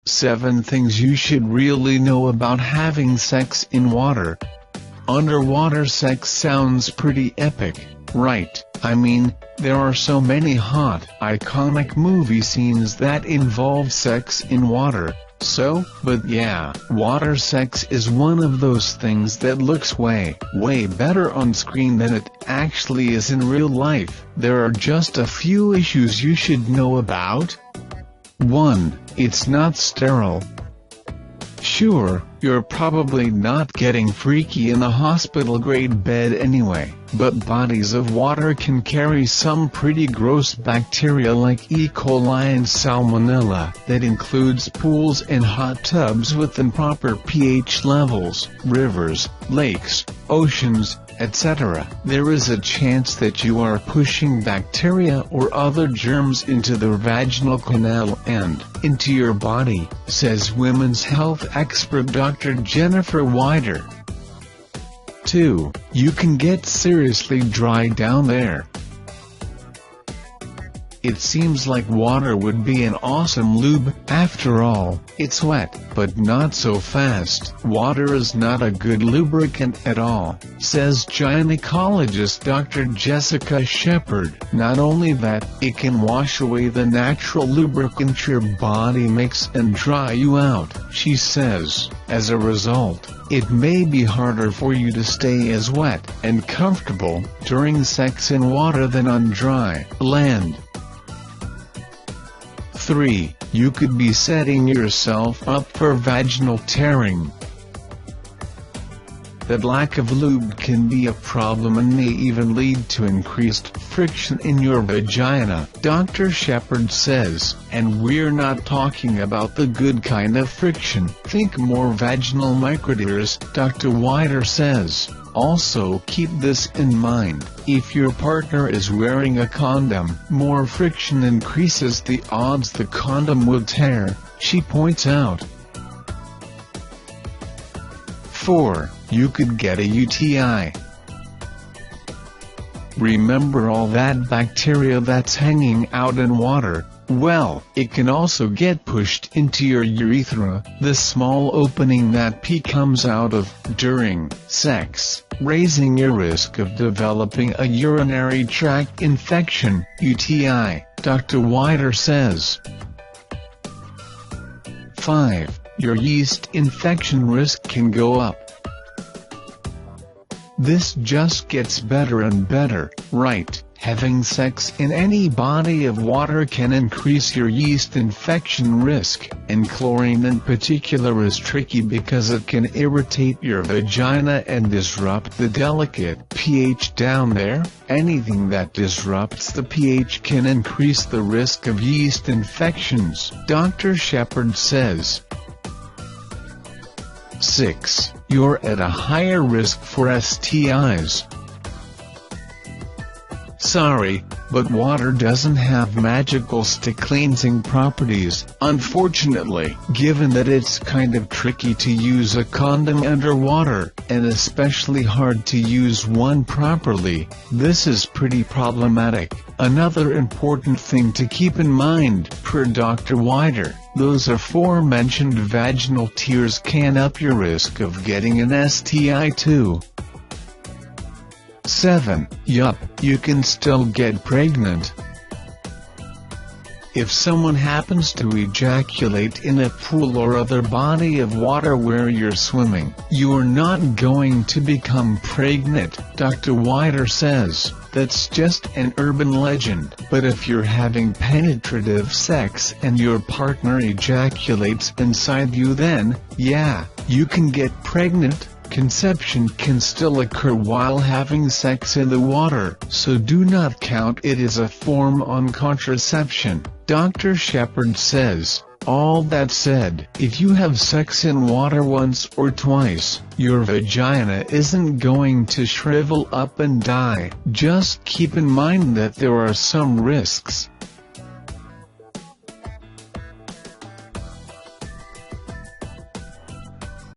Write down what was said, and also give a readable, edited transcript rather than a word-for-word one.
7 Things you should really know about having sex in water. Underwater sex sounds pretty epic, right? I mean, there are so many hot, iconic movie scenes that involve sex in water. But yeah, water sex is one of those things that looks way better on screen than it actually is in real life. There are just a few issues you should know about. 1. It's not sterile. Sure, you're probably not getting freaky in a hospital-grade bed anyway, but bodies of water can carry some pretty gross bacteria like E. coli and salmonella. That includes pools and hot tubs with improper pH levels, rivers, lakes, oceans, etc. There is a chance that you are pushing bacteria or other germs into the vaginal canal and into your body, says women's health expert Dr. Jennifer Wider. 2. You can get seriously dry down there. It seems like water would be an awesome lube. After all, it's wet, but not so fast. Water is not a good lubricant at all, says gynecologist Dr. Jessica Shepard. Not only that, it can wash away the natural lubricant your body makes and dry you out, she says. As a result, it may be harder for you to stay as wet and comfortable during sex in water than on dry land. 3. You could be setting yourself up for vaginal tearing. That lack of lube can be a problem and may even lead to increased friction in your vagina, Dr. Shepard says, and we're not talking about the good kind of friction. Think more vaginal microtears, Dr. Wider says. Also keep this in mind, if your partner is wearing a condom, more friction increases the odds the condom will tear, she points out. 4. You could get a UTI. Remember all that bacteria that's hanging out in water? Well, it can also get pushed into your urethra, the small opening that pee comes out of during sex, raising your risk of developing a urinary tract infection, UTI, Dr. Wider says. 5. Your yeast infection risk can go up. This just gets better and better, right? Having sex in any body of water can increase your yeast infection risk, and chlorine in particular is tricky because it can irritate your vagina and disrupt the delicate pH down there. Anything that disrupts the pH can increase the risk of yeast infections, Dr. Shepard says. 6. You're at a higher risk for STIs. Sorry, but water doesn't have magical stick cleansing properties, unfortunately. Given that it's kind of tricky to use a condom underwater, and especially hard to use one properly, this is pretty problematic. Another important thing to keep in mind, per Dr. Wider, those aforementioned vaginal tears can up your risk of getting an STI too. 7. Yup, you can still get pregnant. If someone happens to ejaculate in a pool or other body of water where you're swimming, you're not going to become pregnant, Dr. Wider says. That's just an urban legend. But if you're having penetrative sex and your partner ejaculates inside you, then, yeah, you can get pregnant. Conception can still occur while having sex in the water, so do not count it as a form of contraception, Dr. Shepard says. All that said, if you have sex in water once or twice, your vagina isn't going to shrivel up and die. Just keep in mind that there are some risks.